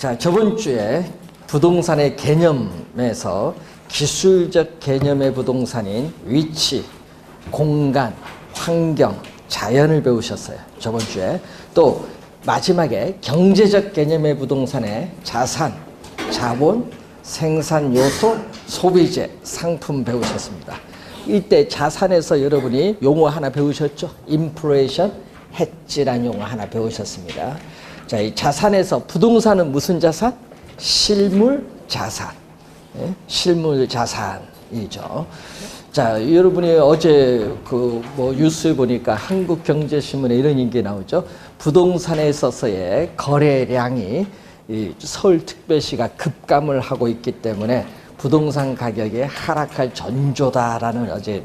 자, 저번 주에 부동산의 개념에서 기술적 개념의 부동산인 위치, 공간, 환경, 자연을 배우셨어요. 저번 주에. 또 마지막에 경제적 개념의 부동산의 자산, 자본, 생산 요소, 소비재, 상품 배우셨습니다. 이때 자산에서 여러분이 용어 하나 배우셨죠? 인플레이션, 해지라는 용어 하나 배우셨습니다. 자, 이 자산에서 부동산은 무슨 자산? 실물 자산. 예? 실물 자산이죠. 자, 여러분이 어제 뉴스에 보니까 한국경제신문에 이런 얘기 나오죠. 부동산에 있어서의 거래량이 이 서울특별시가 급감을 하고 있기 때문에 부동산 가격이 하락할 전조다라는 어제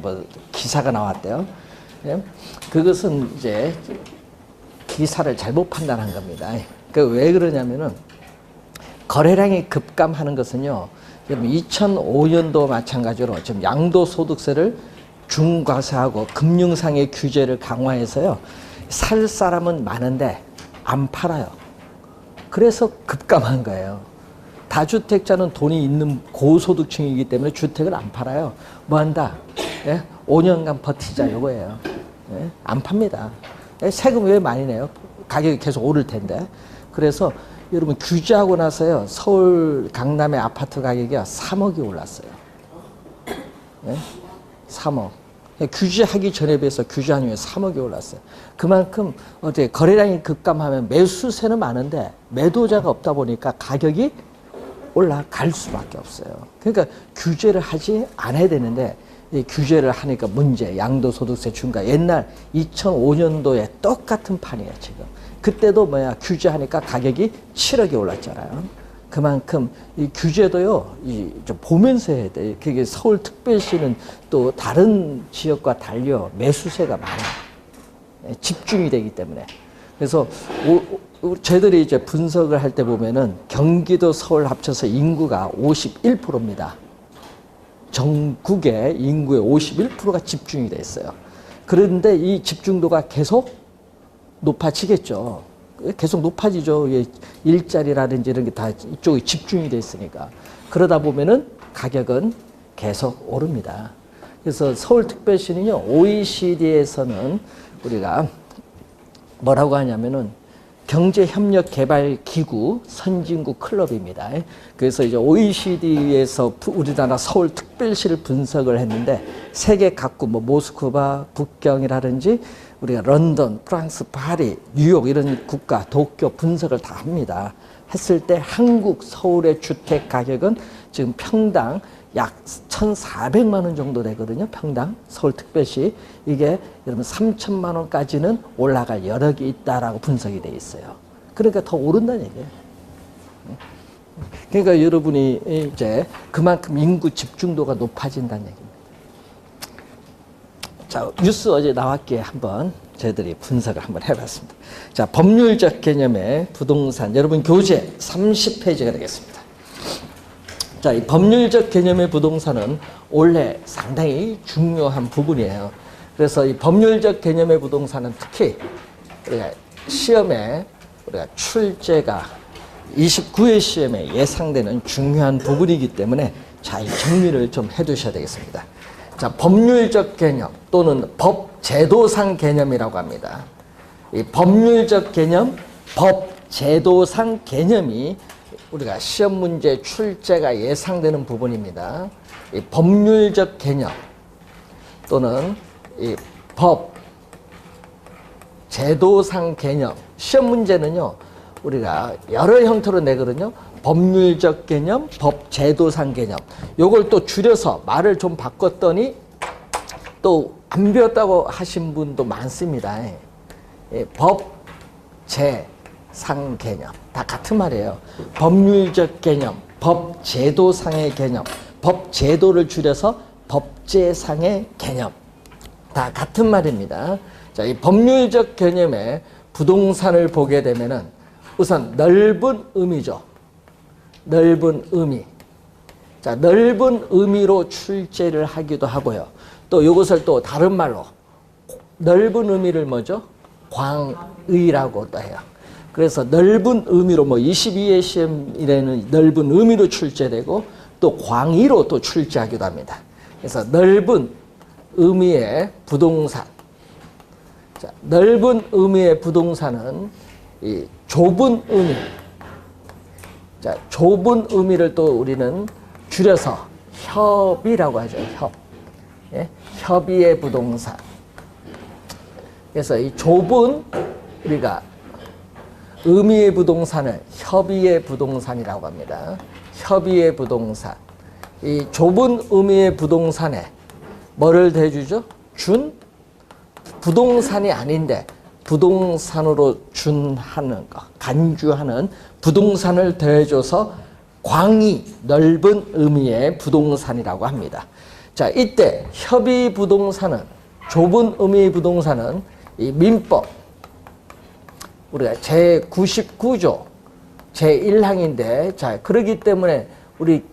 기사가 나왔대요. 예? 그것은 이제 기사를 잘못 판단한 겁니다. 왜 그러냐면은 거래량이 급감하는 것은요, 2005년도 마찬가지로 지금 양도소득세를 중과세하고 금융상의 규제를 강화해서요, 살 사람은 많은데 안 팔아요. 그래서 급감한 거예요. 다주택자는 돈이 있는 고소득층이기 때문에 주택을 안 팔아요. 뭐 한다? 예? 5년간 버티자 이거예요. 예? 안 팝니다. 예? 세금 왜 많이 내요? 가격이 계속 오를 텐데. 그래서 여러분 규제하고 나서요, 서울 강남의 아파트 가격이 3억이 올랐어요. 예? 3억. 규제하기 전에 비해서 규제한 후에 3억이 올랐어요. 그만큼 어떻게 거래량이 급감하면 매수세는 많은데 매도자가 없다 보니까 가격이 올라갈 수밖에 없어요. 그러니까 규제를 하지 않아야 되는데 이 규제를 하니까 문제, 양도소득세 중과. 옛날 2005년도에 똑같은 판이에요, 지금. 그때도 규제하니까 가격이 7억이 올랐잖아요. 그만큼 이 규제도요, 좀 보면서 해야 돼. 그게 서울특별시는 또 다른 지역과 달려 매수세가 많아요. 집중이 되기 때문에. 그래서 저희들이 이제 분석을 할 때 보면은 경기도, 서울 합쳐서 인구가 51%입니다. 전국의 인구의 51%가 집중이 돼 있어요. 그런데 이 집중도가 계속 높아지겠죠. 계속 높아지죠. 일자리라든지 이런 게 다 이쪽에 집중이 돼 있으니까. 그러다 보면은 가격은 계속 오릅니다. 그래서 서울특별시는요, OECD에서는 우리가 뭐라고 하냐면은 경제협력개발기구 선진국 클럽입니다. 그래서 이제 OECD에서 우리나라 서울특별시를 분석을 했는데 세계 각국 모스크바, 북경이라든지 우리가 런던, 프랑스, 파리, 뉴욕 이런 국가, 도쿄 분석을 다 합니다. 했을 때 한국 서울의 주택 가격은 지금 평당 약 1,400만 원 정도 되거든요. 평당 서울특별시. 이게 여러분 3천만 원까지는 올라갈 여력이 있다라고 분석이 돼 있어요. 그러니까 더 오른다는 얘기예요. 그러니까 여러분이 이제 그만큼 인구 집중도가 높아진다는 얘기입니다. 자, 뉴스 어제 나왔기에 한번 저희들이 분석을 한번 해봤습니다. 자, 법률적 개념의 부동산. 여러분 교재 30페이지가 되겠습니다. 자, 이 법률적 개념의 부동산은 원래 상당히 중요한 부분이에요. 그래서 이 법률적 개념의 부동산은 특히 우리가 시험에 우리가 출제가 29회 시험에 예상되는 중요한 부분이기 때문에 잘 정리를 좀 해두셔야 되겠습니다. 자, 법률적 개념 또는 법제도상 개념이라고 합니다. 이 법률적 개념, 법제도상 개념이 우리가 시험 문제 출제가 예상되는 부분입니다. 이 법률적 개념 또는 이 법제도상 개념. 시험 문제는요, 우리가 여러 형태로 내거든요. 법률적 개념, 법제도상 개념. 요걸 또 줄여서 말을 좀 바꿨더니 또 안 배웠다고 하신 분도 많습니다. 법제상 개념. 다 같은 말이에요. 법률적 개념, 법제도상의 개념. 법제도를 줄여서 법제상의 개념. 다 같은 말입니다. 자, 이 법률적 개념의 부동산을 보게 되면은 우선 넓은 의미죠. 넓은 의미. 자, 넓은 의미로 출제를 하기도 하고요. 또 이것을 또 다른 말로 넓은 의미를 뭐죠? 광의라고도 해요. 그래서 넓은 의미로 뭐 22회 시험일에는 넓은 의미로 출제되고 또 광의로 또 출제하기도 합니다. 그래서 넓은 의미의 부동산. 자, 넓은 의미의 부동산은 이 좁은 의미. 자, 좁은 의미를 또 우리는 줄여서 협이라고 하죠. 협. 예? 협의의 부동산. 그래서 이 좁은 우리가 의미의 부동산을 협의의 부동산이라고 합니다. 협의의 부동산. 이 좁은 의미의 부동산에 뭐를 대주죠? 준? 부동산이 아닌데 부동산으로 준하는 거, 간주하는 부동산을 더해줘서 광의, 넓은 의미의 부동산이라고 합니다. 자, 이때 협의 부동산은, 좁은 의미의 부동산은 이 민법, 우리가 제99조 제1항인데, 자, 그렇기 때문에 우리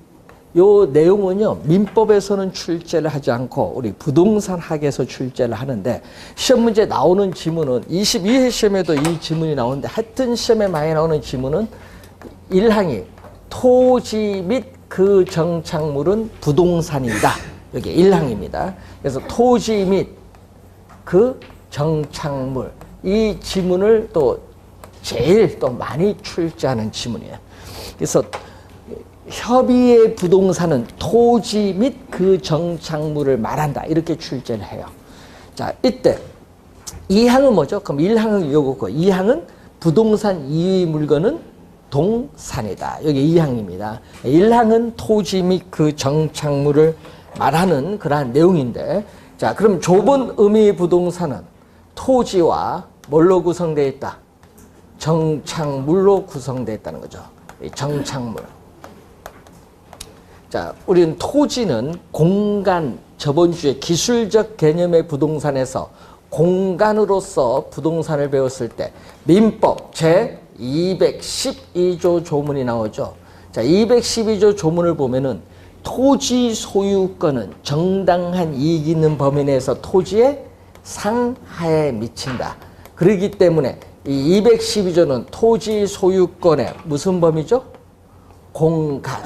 요 내용은요, 민법에서는 출제를 하지 않고 우리 부동산 학에서 출제를 하는데, 시험 문제 나오는 지문은 22회 시험에도 이 지문이 나오는데, 하여튼 시험에 많이 나오는 지문은 1항이 토지 및 그 정착물은 부동산이다. 여기 1항입니다. 그래서 토지 및 그 정착물, 이 지문을 또 제일 또 많이 출제하는 지문이에요. 그래서 협의의 부동산은 토지 및 그 정착물을 말한다. 이렇게 출제를 해요. 자, 이때 2항은 뭐죠? 그럼 1항은 이거고 2항은 부동산 이외의 물건은 동산이다. 여기 2항입니다. 1항은 토지 및 그 정착물을 말하는 그러한 내용인데, 자, 그럼 좁은 의미의 부동산은 토지와 뭘로 구성되어 있다? 정착물로 구성되어 있다는 거죠. 이 정착물. 자, 우리는 토지는 공간, 저번 주에 기술적 개념의 부동산에서 공간으로서 부동산을 배웠을 때 민법 제212조 조문이 나오죠. 자, 212조 조문을 보면은 토지 소유권은 정당한 이익 있는 범위 내에서 토지의 상하에 미친다. 그렇기 때문에 이 212조는 토지 소유권의 무슨 범위죠? 공간.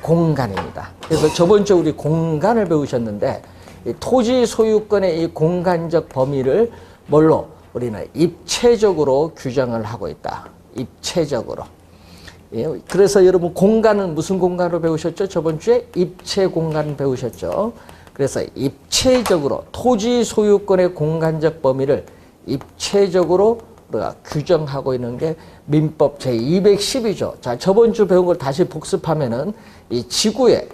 공간입니다. 그래서 저번 주에 우리 공간을 배우셨는데, 이 토지 소유권의 이 공간적 범위를 뭘로? 우리는 입체적으로 규정을 하고 있다. 입체적으로. 예, 그래서 여러분 공간은 무슨 공간으로 배우셨죠? 저번 주에 입체 공간 배우셨죠? 그래서 입체적으로 토지 소유권의 공간적 범위를 입체적으로 우리가 규정하고 있는 게 민법 제212조. 자, 저번 주 배운 걸 다시 복습하면은 이 지구에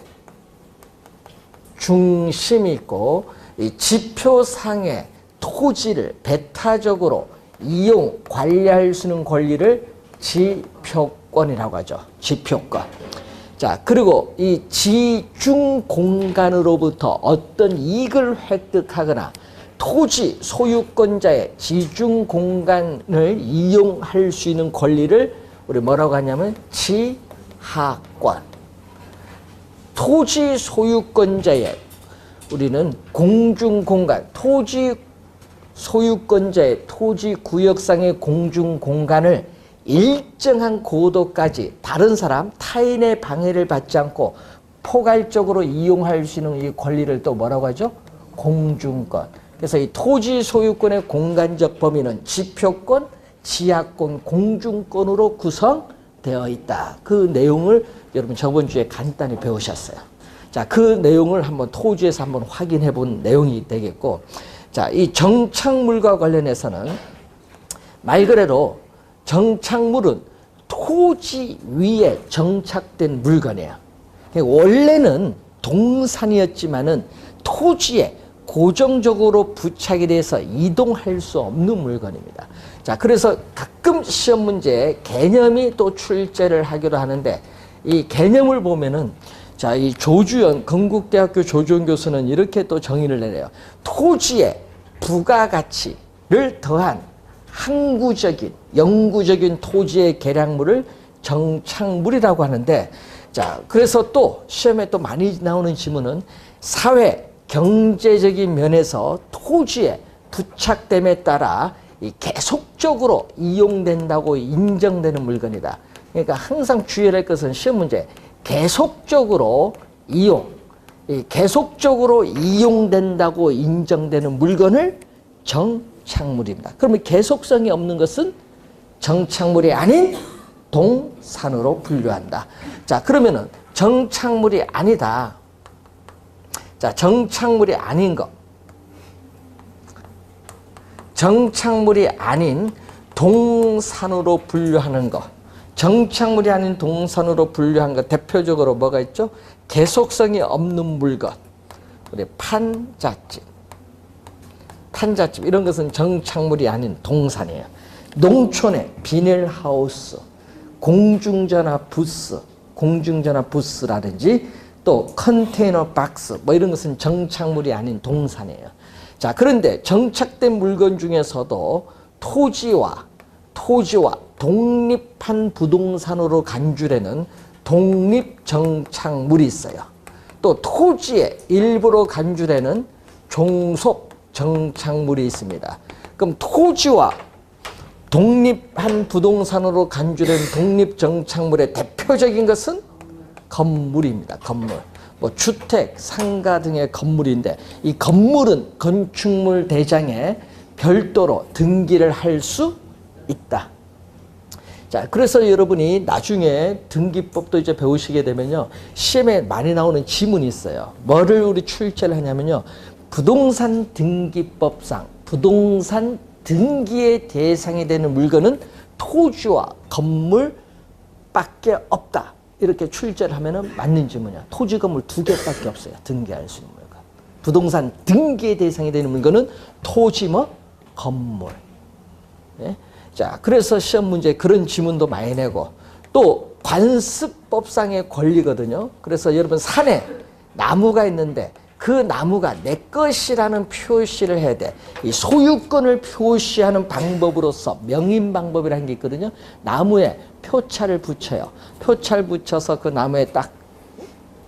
중심이 있고 이 지표상의 토지를 배타적으로 이용, 관리할 수 있는 권리를 지표권이라고 하죠. 지표권. 자, 그리고 이 지중 공간으로부터 어떤 이익을 획득하거나 토지 소유권자의 지중 공간을 이용할 수 있는 권리를 우리 뭐라고 하냐면 지하권. 토지 소유권자의 우리는 공중 공간, 토지 소유권자의 토지 구역상의 공중 공간을 일정한 고도까지 다른 사람, 타인의 방해를 받지 않고 포괄적으로 이용할 수 있는 이 권리를 또 뭐라고 하죠? 공중권. 그래서 이 토지 소유권의 공간적 범위는 지표권, 지하권, 공중권으로 구성되어 있다. 그 내용을 여러분 저번 주에 간단히 배우셨어요. 자, 그 내용을 한번 토지에서 한번 확인해 본 내용이 되겠고, 자, 이 정착물과 관련해서는 말 그대로 정착물은 토지 위에 정착된 물건이에요. 원래는 동산이었지만은 토지에 고정적으로 부착이 돼서 이동할 수 없는 물건입니다. 자, 그래서 가끔 시험 문제에 개념이 또 출제를 하기도 하는데, 이 개념을 보면은, 자, 이 조주연, 건국대학교 조주연 교수는 이렇게 또 정의를 내려요. 토지에 부가가치를 더한 항구적인, 영구적인 토지의 계량물을 정착물이라고 하는데, 자, 그래서 또 시험에 또 많이 나오는 지문은 사회, 경제적인 면에서 토지에 부착됨에 따라 이 계속 계속적으로 이용된다고 인정되는 물건이다. 그러니까 항상 주의해야 할 것은 시험 문제 계속적으로 계속적으로 이용된다고 인정되는 물건을 정착물입니다. 그러면 계속성이 없는 것은 정착물이 아닌 동산으로 분류한다. 자, 그러면은 정착물이 아니다. 자, 정착물이 아닌 것. 정착물이 아닌 동산으로 분류하는 것. 정착물이 아닌 동산으로 분류한 것. 대표적으로 뭐가 있죠? 계속성이 없는 물건. 우리 판잣집. 이런 것은 정착물이 아닌 동산이에요. 농촌의 비닐하우스, 공중전화 부스라든지 또 컨테이너 박스 뭐 이런 것은 정착물이 아닌 동산이에요. 자, 그런데 정착된 물건 중에서도 토지와 독립한 부동산으로 간주되는 독립정착물이 있어요. 또 토지의 일부로 간주되는 종속정착물이 있습니다. 그럼 토지와 독립한 부동산으로 간주된 독립정착물의 대표적인 것은 건물입니다. 건물. 뭐 주택, 상가 등의 건물인데 이 건물은 건축물 대장에 별도로 등기를 할 수 있다. 자, 그래서 여러분이 나중에 등기법도 이제 배우시게 되면요. 시험에 많이 나오는 지문이 있어요. 뭐를 우리 출제를 하냐면요. 부동산 등기법상 부동산 등기의 대상이 되는 물건은 토지와 건물밖에 없다. 이렇게 출제를 하면은 맞는 지문이야. 토지 건물 2개밖에 없어요. 등기할 수 있는 물건. 부동산 등기의 대상이 되는 물건은 토지 건물. 예? 자, 그래서 시험 문제에 그런 지문도 많이 내고 또 관습법상의 권리거든요. 그래서 여러분 산에 나무가 있는데 그 나무가 내 것이라는 표시를 해야 돼. 이 소유권을 표시하는 방법으로서 명인 방법이라는 게 있거든요. 나무에 표차를 붙여요. 표차를 붙여서 그 나무에 딱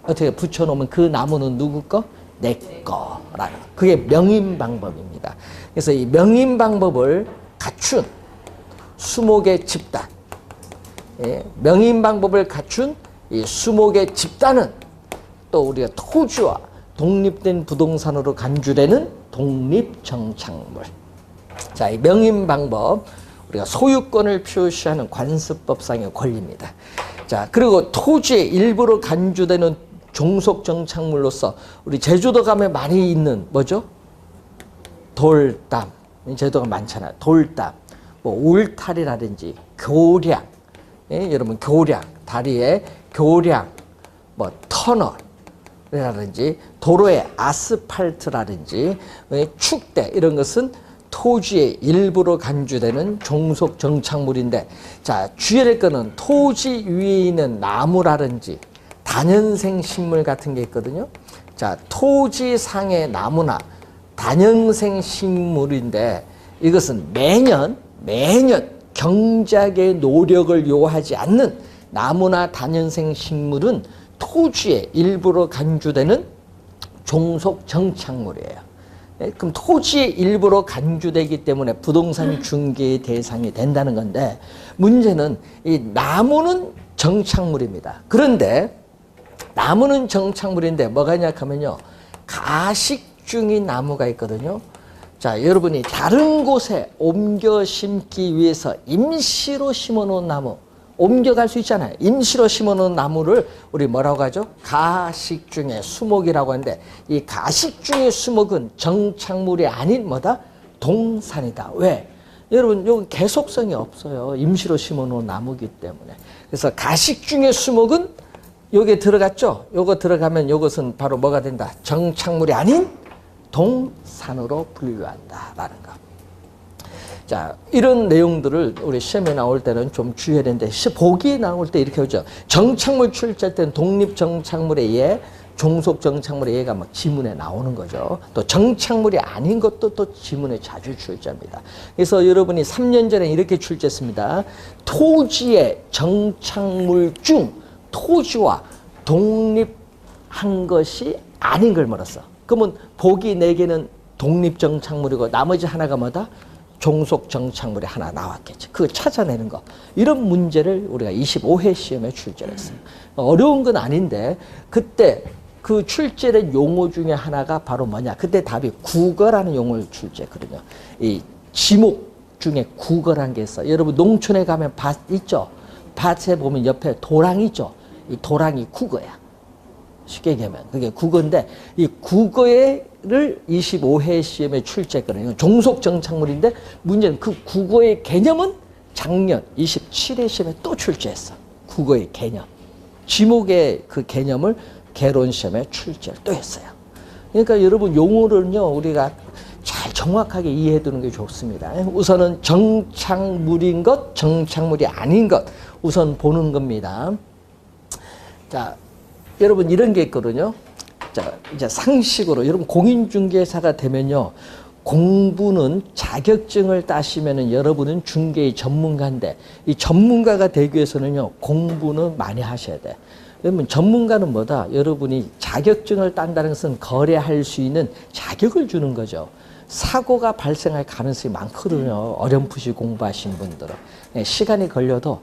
어떻게 붙여놓으면 그 나무는 누구 거? 내 거라는. 그게 명인 방법입니다. 그래서 이 명인 방법을 갖춘 수목의 집단, 명인 방법을 갖춘 이 수목의 집단은 또 우리가 토지와 독립된 부동산으로 간주되는 독립정착물. 자, 이 명인 방법, 우리가 소유권을 표시하는 관습법상의 권리입니다. 자, 그리고 토지의 일부로 간주되는 종속정착물로서 우리 제주도 가면 많이 있는 뭐죠? 돌담. 제주도가 많잖아요. 돌담. 뭐 울타리라든지 교량, 여러분 교량, 다리에 교량, 뭐 터널이라든지 도로의 아스팔트라든지 축대 이런 것은 토지의 일부로 간주되는 종속 정착물인데, 자, 주의해야 할 거는 토지 위에 있는 나무라든지 다년생 식물 같은 게 있거든요. 자, 토지상의 나무나 다년생 식물인데 이것은 매년 경작의 노력을 요하지 않는 나무나 다년생 식물은 토지의 일부로 간주되는 종속 정착물이에요. 그럼 토지의 일부로 간주되기 때문에 부동산 중개의 대상이 된다는 건데, 문제는 이 나무는 정착물입니다. 그런데 나무는 정착물인데 뭐가 있냐 하면요, 가식중인 나무가 있거든요. 자, 여러분이 다른 곳에 옮겨 심기 위해서 임시로 심어놓은 나무, 옮겨갈 수 있잖아요. 임시로 심어놓은 나무를 우리 뭐라고 하죠? 가식중의 수목이라고 하는데, 이 가식중의 수목은 정착물이 아닌 뭐다? 동산이다. 왜? 여러분, 이건 계속성이 없어요. 임시로 심어놓은 나무기 때문에. 그래서 가식중의 수목은 여기에 들어갔죠? 요거 들어가면 요것은 바로 뭐가 된다? 정착물이 아닌 동산으로 분류한다라는 거. 자, 이런 내용들을 우리 시험에 나올 때는 좀 주의해야 되는데, 보기에 나올 때 이렇게 하죠. 정착물 출제할 때는 독립정착물의 예, 종속정착물의 예가 막 지문에 나오는 거죠. 또 정착물이 아닌 것도 또 지문에 자주 출제합니다. 그래서 여러분이 3년 전에 이렇게 출제했습니다. 토지의 정착물 중 토지와 독립한 것이 아닌 걸 물었어. 그러면 보기 4개는 독립정착물이고 나머지 하나가 뭐다? 종속 정착물이 하나 나왔겠죠. 그거 찾아내는 거. 이런 문제를 우리가 25회 시험에 출제를 했어요. 어려운 건 아닌데 그때 그 출제된 용어 중에 하나가 바로 뭐냐. 그때 답이 국어라는 용어를 출제했거든요. 이 지목 중에 국어란 게 있어요. 여러분 농촌에 가면 밭 있죠. 밭에 보면 옆에 도랑이 있죠. 이 도랑이 국어야. 쉽게 얘기하면 그게 국어인데 이 국어를 25회 시험에 출제했거든요. 종속 정착물인데 문제는 그 국어의 개념은 작년 27회 시험에 또 출제했어. 국어의 개념. 지목의 그 개념을 개론 시험에 출제를 또 했어요. 그러니까 여러분 용어를요 우리가 잘 정확하게 이해해 두는 게 좋습니다. 우선은 정착물인 것, 정착물이 아닌 것 우선 보는 겁니다. 자, 여러분 이런 게 있거든요. 자, 이제 상식으로 여러분 공인중개사가 되면요. 공부는 자격증을 따시면은 여러분은 중개의 전문가인데 이 전문가가 되기 위해서는요. 공부는 많이 하셔야 돼. 여러분 전문가는 뭐다? 여러분이 자격증을 딴다는 것은 거래할 수 있는 자격을 주는 거죠. 사고가 발생할 가능성이 많거든요. 어렴풋이 공부하신 분들은. 시간이 걸려도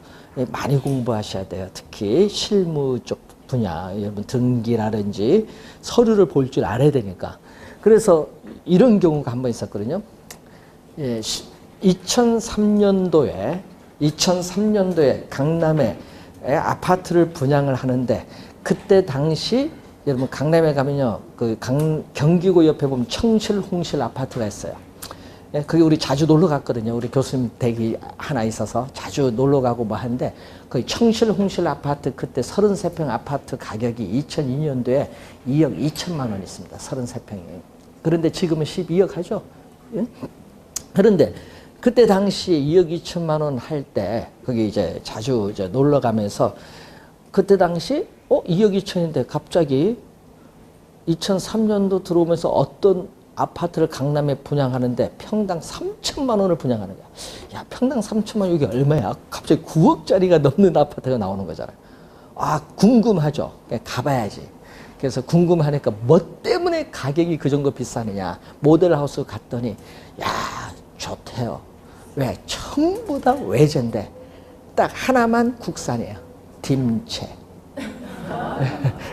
많이 공부하셔야 돼요. 특히 실무 쪽 분야, 여러분 등기라든지 서류를 볼 줄 알아야 되니까. 그래서 이런 경우가 한 번 있었거든요. 2003년도에 강남에 아파트를 분양을 하는데 그때 당시 여러분 강남에 가면요 그 경기고 옆에 보면 청실 홍실 아파트가 있어요. 그게 우리 자주 놀러 갔거든요. 우리 교수님 댁이 하나 있어서 자주 놀러 가고 뭐 하는데 그 청실 홍실 아파트 그때 33평 아파트 가격이 2002년도에 2억 2천만 원 있습니다. 33평이. 그런데 지금은 12억 하죠. 예? 그런데 그때 당시에 2억 2천만 원 할 때 거기 이제 자주 이제 놀러 가면서 그때 당시 2억 2천인데 갑자기 2003년도 들어오면서 어떤 아파트를 강남에 분양하는데 평당 3천만 원을 분양하는 거야. 야, 평당 3천만 원 이게 얼마야? 갑자기 9억짜리가 넘는 아파트가 나오는 거잖아요. 아, 궁금하죠. 가봐야지. 그래서 궁금하니까 뭐 때문에 가격이 그 정도 비싸느냐. 모델하우스 갔더니 야, 좋대요. 왜? 전부 다 외제인데 딱 하나만 국산이에요. 김치.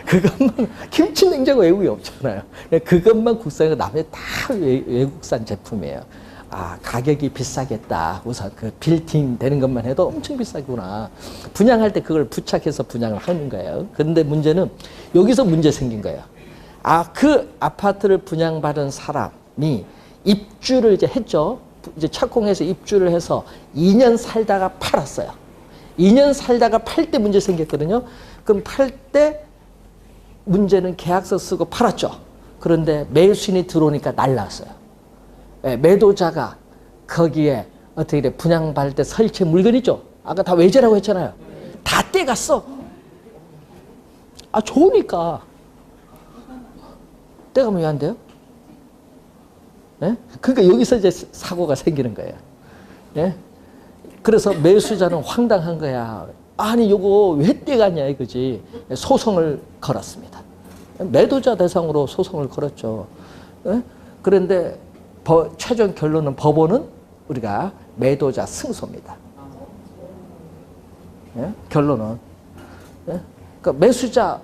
그것만 김치 냉장고 외국이 없잖아요. 그것만 국산이고 나머지 다 외국산 제품이에요. 아, 가격이 비싸겠다. 우선 그 빌딩 되는 것만 해도 엄청 비싸구나. 분양할 때 그걸 부착해서 분양을 하는 거예요. 그런데 문제는 여기서 문제 생긴 거예요. 아, 그 아파트를 분양받은 사람이 입주를 이제 했죠. 이제 착공해서 입주를 해서 2년 살다가 팔았어요. 2년 살다가 팔 때 문제 생겼거든요. 그럼 팔 때 문제는 계약서 쓰고 팔았죠. 그런데 매수인이 들어오니까 날랐어요. 매도자가 거기에 어떻게 돼? 분양받을 때 설치 물건 있죠. 아까 다 외제라고 했잖아요. 다 떼갔어. 아, 좋으니까. 떼가면 왜 안 돼요? 예? 그러니까 여기서 이제 사고가 생기는 거예요. 예? 그래서 매수자는 황당한 거야. 아니, 요거 왜 떼갔냐 이거지. 소송을 걸었습니다. 매도자 대상으로 소송을 걸었죠. 예? 그런데 최종 결론은 법원은 우리가 매도자 승소입니다. 예? 결론은. 예? 그러니까 매수자,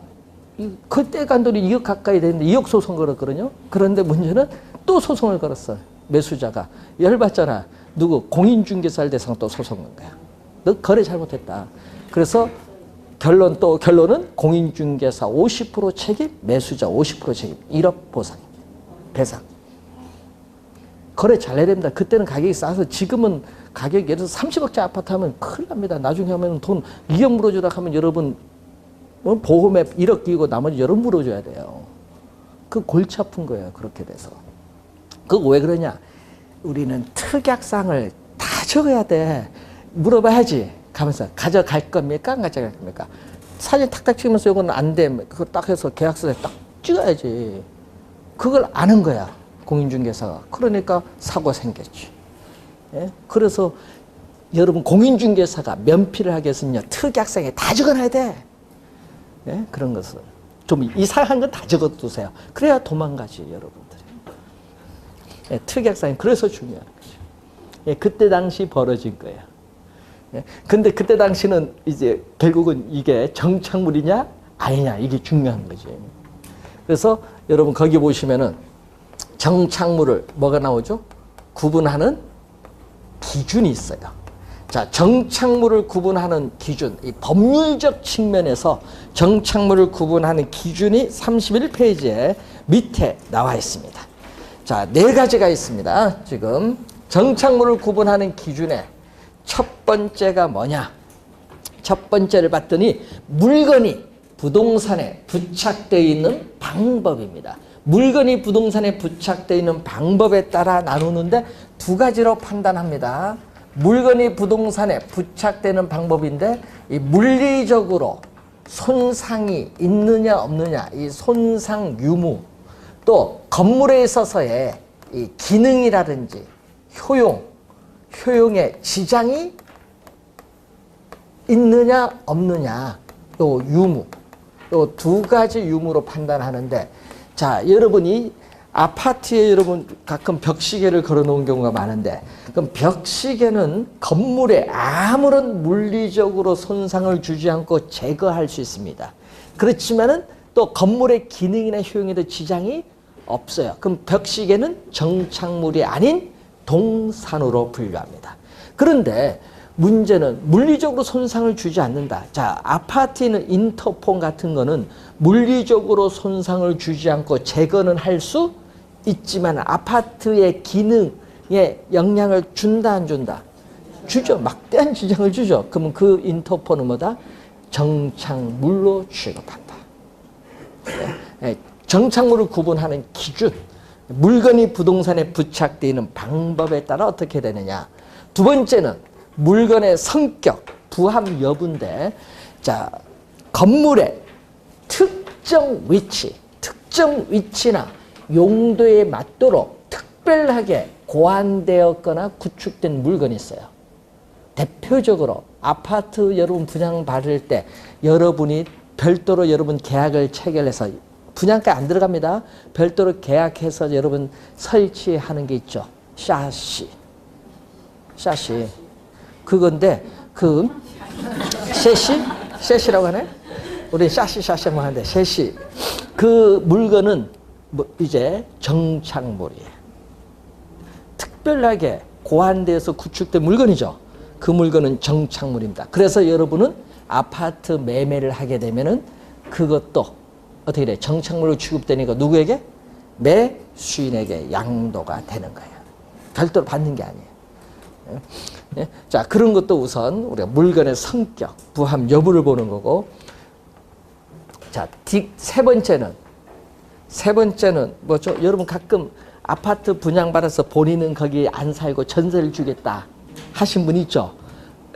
그때 간 돈이 2억 가까이 되는데 2억 소송 걸었거든요. 그런데 문제는 또 소송을 걸었어요. 매수자가. 열받잖아. 누구? 공인중개사를 대상으로 또 소송 건 거야. 너 거래 잘못했다. 그래서 결론은 공인중개사 50% 책임, 매수자 50% 책임. 1억 보상, 배상. 거래 잘 해야 됩니다. 그때는 가격이 싸서 지금은 가격이 예를 들어서 30억짜리 아파트 하면 큰일 납니다. 나중에 하면 돈 2억 물어주라 하면 여러분 보험에 1억 끼고 나머지 여러분 물어줘야 돼요. 그 골치 아픈 거예요. 그렇게 돼서. 그거 왜 그러냐? 우리는 특약상을 다 적어야 돼. 물어봐야지. 가면서 가져갈 겁니까? 안 가져갈 겁니까? 사진 탁탁 찍으면서 이거는 안 돼. 그거 딱 해서 계약서에 딱 찍어야지. 그걸 아는 거야. 공인중개사가. 그러니까 사고 생겼지. 예? 그래서 여러분 공인중개사가 면피를 하기 위해서는요. 특약상에 다 적어놔야 돼. 예? 그런 것을. 좀 이상한 건 다 적어두세요. 그래야 도망가지 여러분들이. 예, 특약상이 그래서 중요한 거죠. 예, 그때 당시 벌어진 거예요. 예, 근데 그때 당시는 이제 결국은 이게 정착물이냐 아니냐 이게 중요한 거죠. 그래서 여러분 거기 보시면은 정착물을 뭐가 나오죠? 구분하는 기준이 있어요. 자, 정착물을 구분하는 기준, 이 법률적 측면에서 정착물을 구분하는 기준이 31페이지에 밑에 나와 있습니다. 자, 네 가지가 있습니다. 지금 정착물을 구분하는 기준에 첫 번째가 뭐냐? 첫 번째를 봤더니 물건이 부동산에 부착되어 있는 방법입니다. 물건이 부동산에 부착되어 있는 방법에 따라 나누는데 두 가지로 판단합니다. 물건이 부동산에 부착되는 방법인데 이 물리적으로 손상이 있느냐 없느냐 이 손상 유무 또 건물에 있어서의 이 기능이라든지 효용의 지장이 있느냐 없느냐 또 유무 또 두 가지 유무로 판단하는데 자 여러분이 아파트에 여러분 가끔 벽시계를 걸어 놓은 경우가 많은데 그럼 벽시계는 건물에 아무런 물리적으로 손상을 주지 않고 제거할 수 있습니다. 그렇지만은 또 건물의 기능이나 효용에도 지장이 없어요. 그럼 벽시계는 정착물이 아닌 동산으로 분류합니다. 그런데 문제는 물리적으로 손상을 주지 않는다. 자, 아파트에 있는 인터폰 같은 거는 물리적으로 손상을 주지 않고 제거는 할 수 있지만 아파트의 기능에 영향을 준다 안 준다? 주죠. 막대한 지장을 주죠. 그러면 그 인터폰은 뭐다? 정착물로 취급한다. 정착물을 구분하는 기준, 물건이 부동산에 부착되어 있는 방법에 따라 어떻게 되느냐. 두 번째는 물건의 성격, 부합 여부인데 자, 건물의 특정 위치나 용도에 맞도록 특별하게 고안되었거나 구축된 물건이 있어요. 대표적으로 아파트 여러분 분양받을 때 여러분이 별도로 여러분 계약을 체결해서 분양가 안 들어갑니다. 별도로 계약해서 여러분 설치하는 게 있죠. 샤시. 그건데 그 셋이라고 하네. 우리 샤시 뭐 하는데 셋이 그 물건은 뭐 이제 정착물이에요. 특별하게 고안돼서 구축된 물건이죠. 그 물건은 정착물입니다. 그래서 여러분은 아파트 매매를 하게 되면은 그것도 어떻게 돼? 정착물로 취급되니까 누구에게? 매수인에게 양도가 되는 거예요. 별도로 받는 게 아니에요. 예? 자, 그런 것도 우선 우리가 물건의 성격, 부합 여부를 보는 거고. 자, 세 번째는 뭐죠? 여러분 가끔 아파트 분양받아서 본인은 거기 안 살고 전세를 주겠다 하신 분 있죠?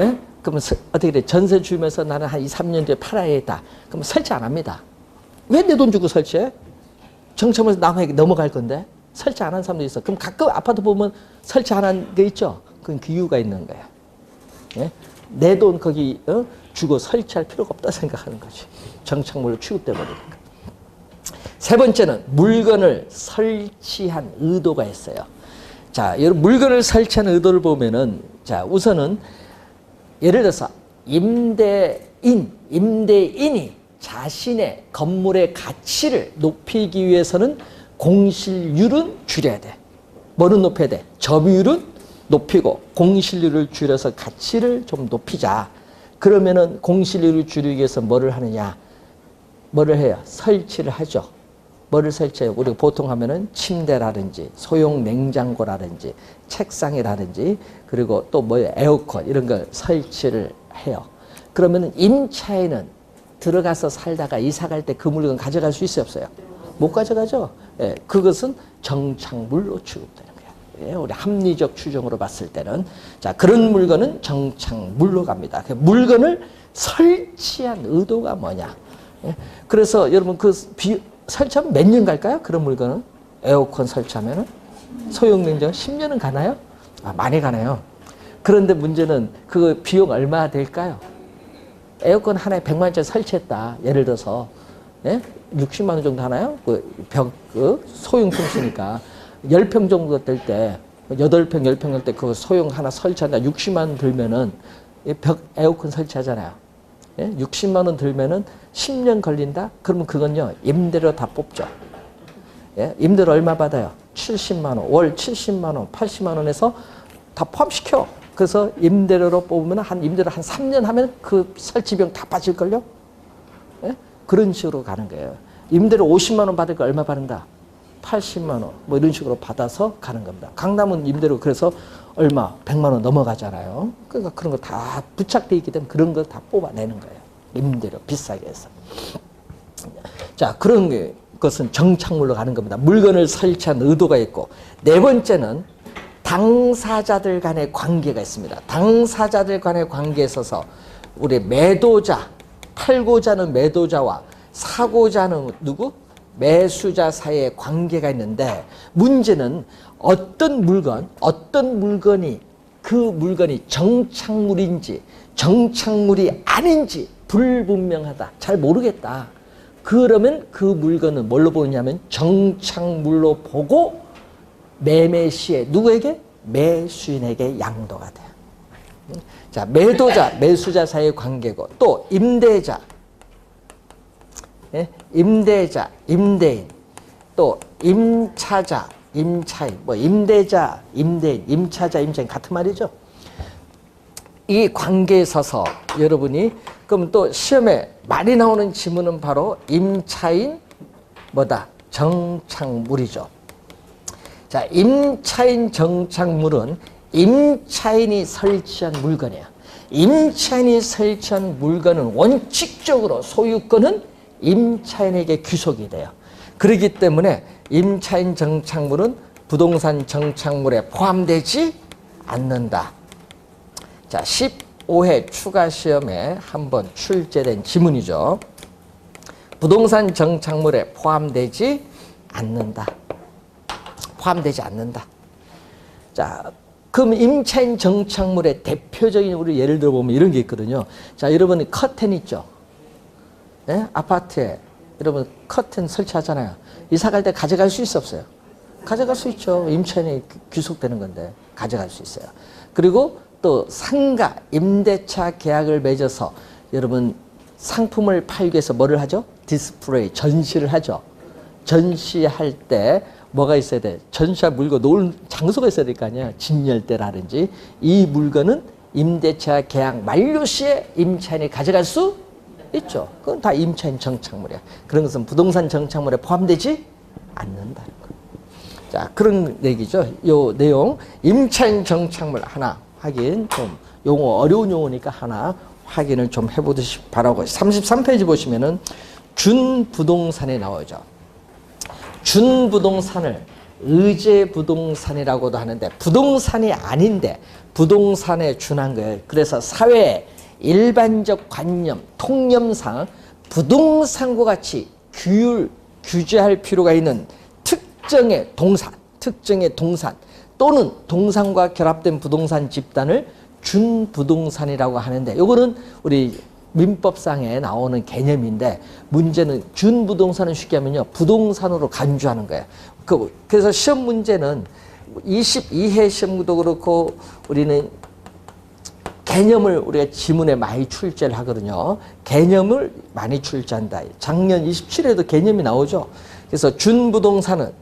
예? 그러면 어떻게 돼? 전세 주면서 나는 한 2, 3년 뒤에 팔아야겠다. 그러면 설치 안 합니다. 왜 내 돈 주고 설치해? 정착물에서 남에게 넘어갈 건데 설치 안 한 사람도 있어. 그럼 가끔 아파트 보면 설치 안 한 게 있죠? 그건 그 이유가 있는 거야. 예? 내 돈 거기 주고 설치할 필요가 없다 생각하는 거지. 정착물로 취급돼 버리니까. 세 번째는 물건을 설치한 의도가 있어요. 자, 여러분 물건을 설치한 의도를 보면은 자, 우선은 예를 들어서 임대인이 자신의 건물의 가치를 높이기 위해서는 공실률은 줄여야 돼. 뭐는 높여야 돼? 점유율은 높이고 공실률을 줄여서 가치를 좀 높이자. 그러면은 공실률을 줄이기 위해서 뭐를 하느냐? 뭐를 해요? 설치를 하죠. 뭐를 설치해요? 우리가 보통 하면은 침대라든지 소형 냉장고라든지 책상이라든지 그리고 또 뭐예요? 에어컨 이런 걸 설치를 해요. 그러면은 임차인은 들어가서 살다가 이사 갈 때 그 물건 가져갈 수 있어요? 없어요? 못 가져가죠. 예, 그것은 정착물로 취급되는 거예요. 예, 우리 합리적 추정으로 봤을 때는 자, 그런 물건은 정착물로 갑니다. 물건을 설치한 의도가 뭐냐? 예, 그래서 여러분 그 설치하면 몇 년 갈까요? 그런 물건은 에어컨 설치하면은 소형 냉장고 10년은 가나요? 아, 많이 가네요. 그런데 문제는 그 비용 얼마 될까요? 에어컨 하나에 100만 원짜리 설치했다. 예를 들어서 예? 60만 원 정도 하나요? 그 소형품 쓰니까 10평 정도 될 때 8평, 10평 할 때 그 소형 하나 설치한다 60만 원 들면은 벽 에어컨 설치하잖아요. 예? 60만 원 들면은 10년 걸린다? 그러면 그건요, 임대료 다 뽑죠. 예? 임대료 얼마 받아요? 70만 원, 월 70만 원, 80만 원에서 다 포함시켜. 그래서 임대료로 뽑으면 임대료 한 3년 하면 그 설치 비용 다 빠질걸요? 예? 그런 식으로 가는 거예요. 임대료 50만 원 받을 거 얼마 받는다? 80만 원, 뭐 이런 식으로 받아서 가는 겁니다. 강남은 임대료 그래서 얼마? 100만 원 넘어가잖아요. 그러니까 그런 거 다 부착되어 있기 때문에 그런 거 다 뽑아내는 거예요. 임대료 비싸게 해서. 자, 그런 것은 정착물로 가는 겁니다. 물건을 설치한 의도가 있고, 네 번째는 당사자들 간의 관계가 있습니다. 당사자들 간의 관계에 있어서 우리 매도자, 팔고자 하는 매도자와 사고자 하는 누구? 매수자 사이에 관계가 있는데, 문제는 어떤 물건이 그 물건이 정착물인지 정착물이 아닌지 불분명하다. 잘 모르겠다. 그러면 그 물건은 뭘로 보느냐면 정착물로 보고 매매 시에 누구에게? 매수인에게 양도가 돼요. 자, 매도자, 매수자 사이의 관계고, 또 임대자, 예? 임대자, 임대인, 또 임차자, 임차인, 뭐 임대자, 임대인, 임차자, 임차인 같은 말이죠. 이 관계에 있어서 여러분이 그럼 또 시험에 많이 나오는 지문은 바로 임차인 뭐다? 정착물이죠. 자, 임차인 정착물은 임차인이 설치한 물건이에요. 임차인이 설치한 물건은 원칙적으로 소유권은 임차인에게 귀속이 돼요. 그렇기 때문에 임차인 정착물은 부동산 정착물에 포함되지 않는다. 자, 15회 추가 시험에 한번 출제된 지문이죠. 부동산 정착물에 포함되지 않는다. 포함되지 않는다. 자, 그럼 임차인 정착물의 대표적인 우리 예를 들어 보면 이런 게 있거든요. 자, 여러분 커튼 있죠? 네? 아파트에 여러분 커튼 설치하잖아요. 이사 갈 때 가져갈 수 있어 없어요? 가져갈 수 있죠. 임차인이 귀속되는 건데 가져갈 수 있어요. 그리고 또 상가, 임대차 계약을 맺어서 여러분 상품을 팔기 위해서 뭐를 하죠? 디스플레이, 전시를 하죠. 전시할 때 뭐가 있어야 돼? 전시할 물건 놓을 장소가 있어야 될 거 아니야. 진열대라든지. 이 물건은 임대차 계약 만료 시에 임차인이 가져갈 수 있죠. 그건 다 임차인 정착물이야. 그런 것은 부동산 정착물에 포함되지 않는다는 거. 자, 그런 얘기죠. 요 내용 임차인 정착물 하나 확인 좀 용어 어려운 용어니까 하나 확인을 좀 해보듯이 바라고. 33페이지 보시면은 준부동산에 나오죠. 준부동산을 의제부동산이라고도 하는데 부동산이 아닌데 부동산에 준한 거예요. 그래서 사회의 일반적 관념, 통념상 부동산과 같이 규제할 필요가 있는 특정의 동산 또는 동산과 결합된 부동산 집단을 준부동산이라고 하는데, 이거는 우리 민법상에 나오는 개념인데, 문제는 준부동산은 쉽게 하면요, 부동산으로 간주하는 거예요. 그래서 시험 문제는 22회 시험도 그렇고 우리는 개념을 우리가 지문에 많이 출제를 하거든요. 개념을 많이 출제한다. 작년 27회도 개념이 나오죠. 그래서 준부동산은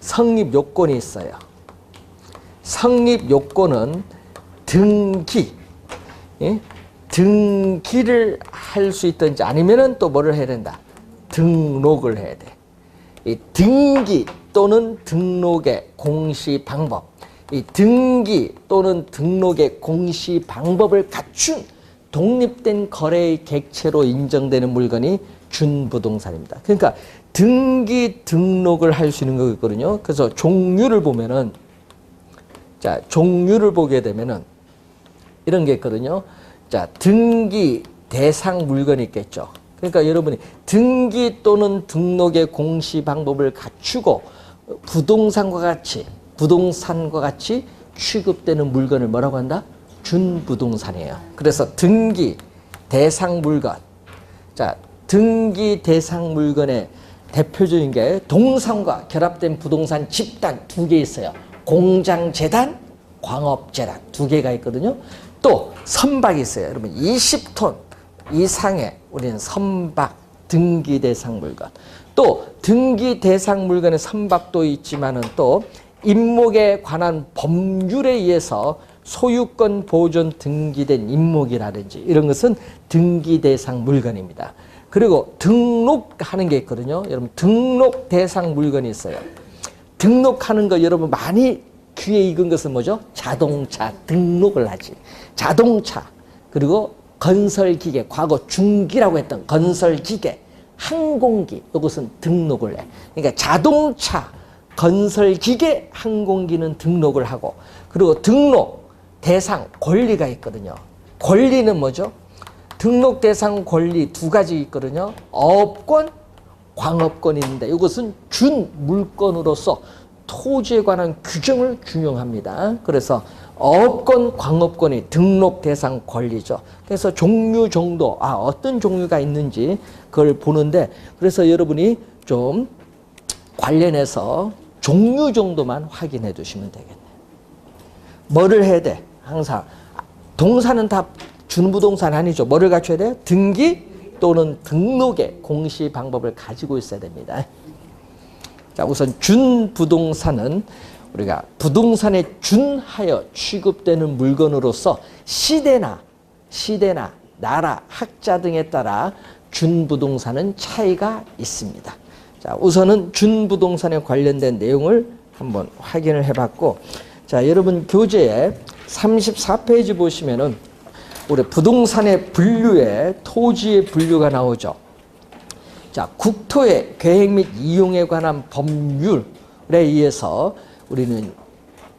성립 요건이 있어요. 성립 요건은 등기, 예? 등기를 할 수 있든지 아니면은 또 뭐를 해야 된다? 등록을 해야 돼. 이 등기 또는 등록의 공시 방법, 이 등기 또는 등록의 공시 방법을 갖춘 독립된 거래의 객체로 인정되는 물건이 준부동산입니다. 그러니까 등기 등록을 할 수 있는 거거든요. 그래서 종류를 보면은, 자, 종류를 보게 되면은 이런 게 있거든요. 자, 등기 대상 물건이 있겠죠. 그러니까 여러분이 등기 또는 등록의 공시 방법을 갖추고 부동산과 같이 취급되는 물건을 뭐라고 한다? 준부동산이에요. 그래서 등기 대상 물건. 자, 등기 대상 물건의 대표적인 게 동산과 결합된 부동산 집단 두 개 있어요. 공장재단, 광업재단 두 개가 있거든요. 또 선박이 있어요. 여러분 20톤 이상의 우리는 선박 등기 대상 물건. 또 등기 대상 물건의 선박도 있지만은 또 임목에 관한 법률에 의해서 소유권 보존 등기된 임목이라든지 이런 것은 등기 대상 물건입니다. 그리고 등록하는 게 있거든요. 여러분 등록 대상 물건이 있어요. 등록하는 거 여러분 많이 귀에 익은 것은 뭐죠? 자동차 등록을 하지. 자동차 그리고 건설기계, 과거 중기라고 했던 건설기계, 항공기 이것은 등록을 해. 그러니까 자동차, 건설기계, 항공기는 등록을 하고 그리고 등록 대상 권리가 있거든요. 권리는 뭐죠? 등록 대상 권리 두 가지 있거든요. 어업권, 광업권이 있는데 이것은 준 물건으로서 토지에 관한 규정을 준용합니다. 그래서 어업권, 광업권이 등록 대상 권리죠. 그래서 종류 정도, 어떤 종류가 있는지 그걸 보는데 그래서 여러분이 좀 관련해서 종류 정도만 확인해 두시면 되겠네요. 뭐를 해야 돼? 항상 동사는 다 준부동산 아니죠. 뭐를 갖춰야 돼요? 등기 또는 등록의 공시 방법을 가지고 있어야 됩니다. 자, 우선 준부동산은 우리가 부동산에 준하여 취급되는 물건으로서 시대나 나라, 학자 등에 따라 준부동산은 차이가 있습니다. 자, 우선은 준부동산에 관련된 내용을 한번 확인을 해봤고, 자, 여러분 교재에 34페이지 보시면은 우리 부동산의 분류에 토지의 분류가 나오죠. 자, 국토의 계획 및 이용에 관한 법률에 의해서 우리는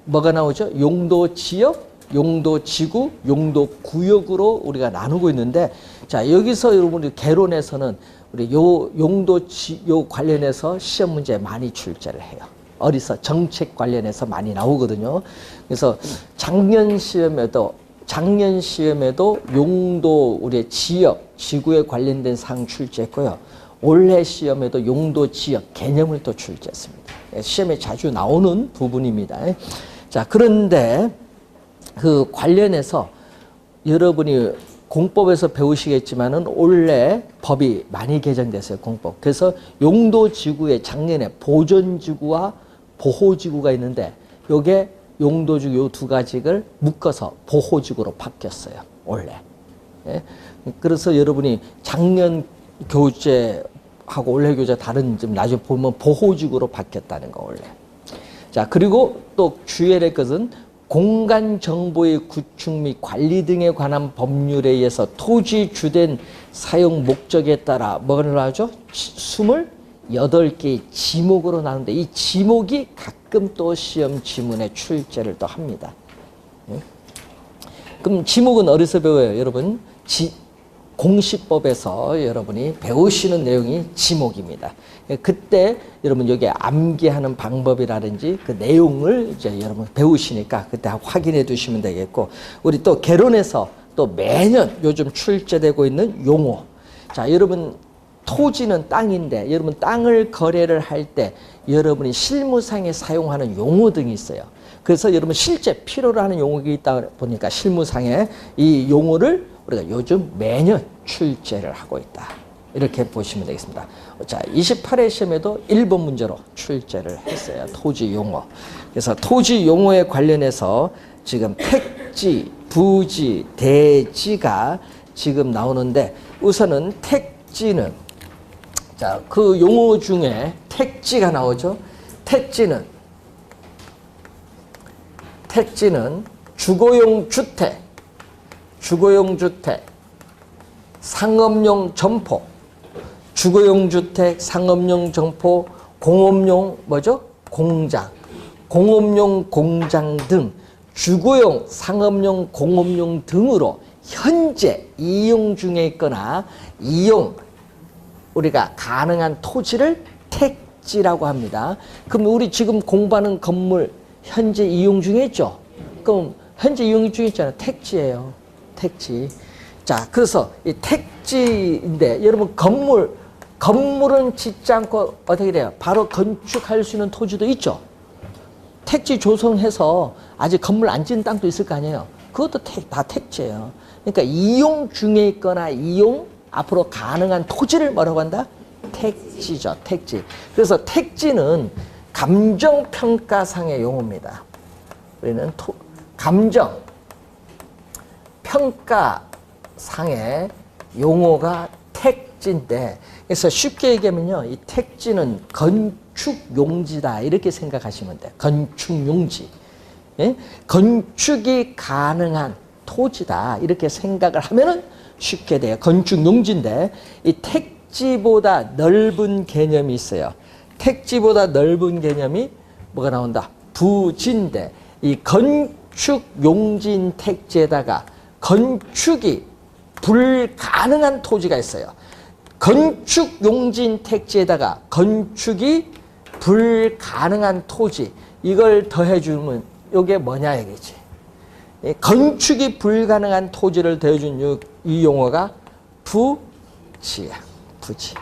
뭐가 나오죠? 용도 지역, 용도 지구, 용도 구역으로 우리가 나누고 있는데, 자, 여기서 여러분들 개론에서는 우리 요 관련해서 시험 문제 많이 출제를 해요. 어디서 정책 관련해서 많이 나오거든요. 그래서 작년 시험에도 용도 우리의 지역, 지구에 관련된 사항 출제했고요. 올해 시험에도 용도 지역 개념을 또 출제했습니다. 시험에 자주 나오는 부분입니다. 자, 그런데 그 관련해서 여러분이 공법에서 배우시겠지만은 올해 법이 많이 개정됐어요, 공법. 그래서 용도 지구에 작년에 보존 지구와 보호 지구가 있는데 요게 용도 지구 요 두 가지를 묶어서 보호 지구로 바뀌었어요, 올해. 예? 그래서 여러분이 작년 교재하고 올해 교재 다른 점 나중에 보면 보호지구로 바뀌었다는 거 원래. 자, 그리고 또 주의해야 될 것은 공간 정보의 구축 및 관리 등에 관한 법률에 의해서 토지 주된 사용 목적에 따라 뭐를 하죠? 28개의 지목으로 나누는데 이 지목이 가끔 또 시험 지문에 출제를 또 합니다. 그럼 지목은 어디서 배워요, 여러분? 공시법에서 여러분이 배우시는 내용이 지목입니다. 그때 여러분 여기 암기하는 방법이라든지 그 내용을 이제 여러분 배우시니까 그때 확인해 두시면 되겠고, 우리 또 개론에서 또 매년 요즘 출제되고 있는 용어. 자, 여러분 토지는 땅인데 여러분 땅을 거래를 할 때 여러분이 실무상에 사용하는 용어 등이 있어요. 그래서 여러분 실제 필요로 하는 용어가 있다 보니까 실무상에 이 용어를 우리가 요즘 매년 출제를 하고 있다. 이렇게 보시면 되겠습니다. 자, 28회 시험에도 1번 문제로 출제를 했어요. 토지 용어. 그래서 토지 용어에 관련해서 지금 택지, 부지, 대지가 지금 나오는데 우선은 택지는 자, 그 용어 중에 택지가 나오죠. 택지는 주거용 주택, 상업용 점포, 주거용 주택, 상업용 점포, 공업용 뭐죠? 공장, 공업용 공장 등 주거용, 상업용, 공업용 등으로 현재 이용 중에 있거나 이용 우리가 가능한 토지를 택지라고 합니다. 그럼 우리 지금 공부하는 건물 현재 이용 중에 있죠? 그럼 현재 이용 중에 있잖아요. 택지예요. 택지. 자, 그래서 이 택지인데 여러분 건물은 짓지 않고 어떻게 돼요? 바로 건축할 수 있는 토지도 있죠. 택지 조성해서 아직 건물 안 지은 땅도 있을 거 아니에요. 그것도 다 택지예요. 그러니까 이용 중에 있거나 이용 앞으로 가능한 토지를 뭐라고 한다? 택지죠. 택지. 그래서 택지는 감정평가상의 용어입니다. 우리는 감정평가상의 용어가 택지인데, 그래서 쉽게 얘기하면요, 이 택지는 건축용지다 이렇게 생각하시면 돼요. 건축용지. 예? 건축이 가능한 토지다 이렇게 생각을 하면은 쉽게 돼요. 건축용지인데 이 택지보다 넓은 개념이 있어요. 택지보다 넓은 개념이 뭐가 나온다? 부지인데, 이 건축용지인 택지에다가 건축이 불가능한 토지가 있어요. 건축용지인 택지에다가 건축이 불가능한 토지, 이걸 더해주면 이게 뭐냐 얘기지. 건축이 불가능한 토지를 더해준 이 용어가 부지야. 부지.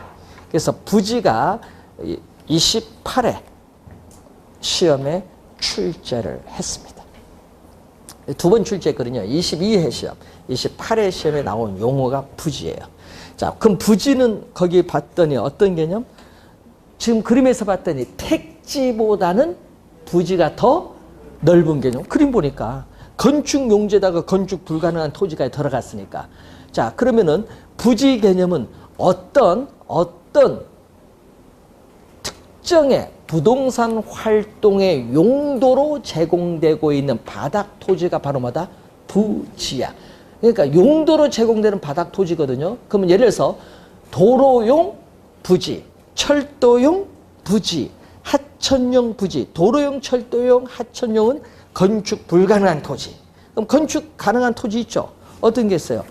그래서 부지가 28회 시험에 출제를 했습니다. 두 번 출제했거든요. 22회 시험, 28회 시험에 나온 용어가 부지예요. 자, 그럼 부지는 거기 봤더니 어떤 개념? 지금 그림에서 봤더니 택지보다는 부지가 더 넓은 개념. 그림 보니까 건축 용지에다가 건축 불가능한 토지가 들어갔으니까. 자, 그러면은 부지 개념은 어떤 특정의 부동산 활동의 용도로 제공되고 있는 바닥 토지가 바로 뭐다? 부지야. 그러니까 용도로 제공되는 바닥 토지거든요. 그러면 예를 들어서 도로용 부지, 철도용 부지, 하천용 부지. 도로용, 철도용, 하천용은 건축 불가능한 토지. 그럼 건축 가능한 토지 있죠? 어떤 게 있어요?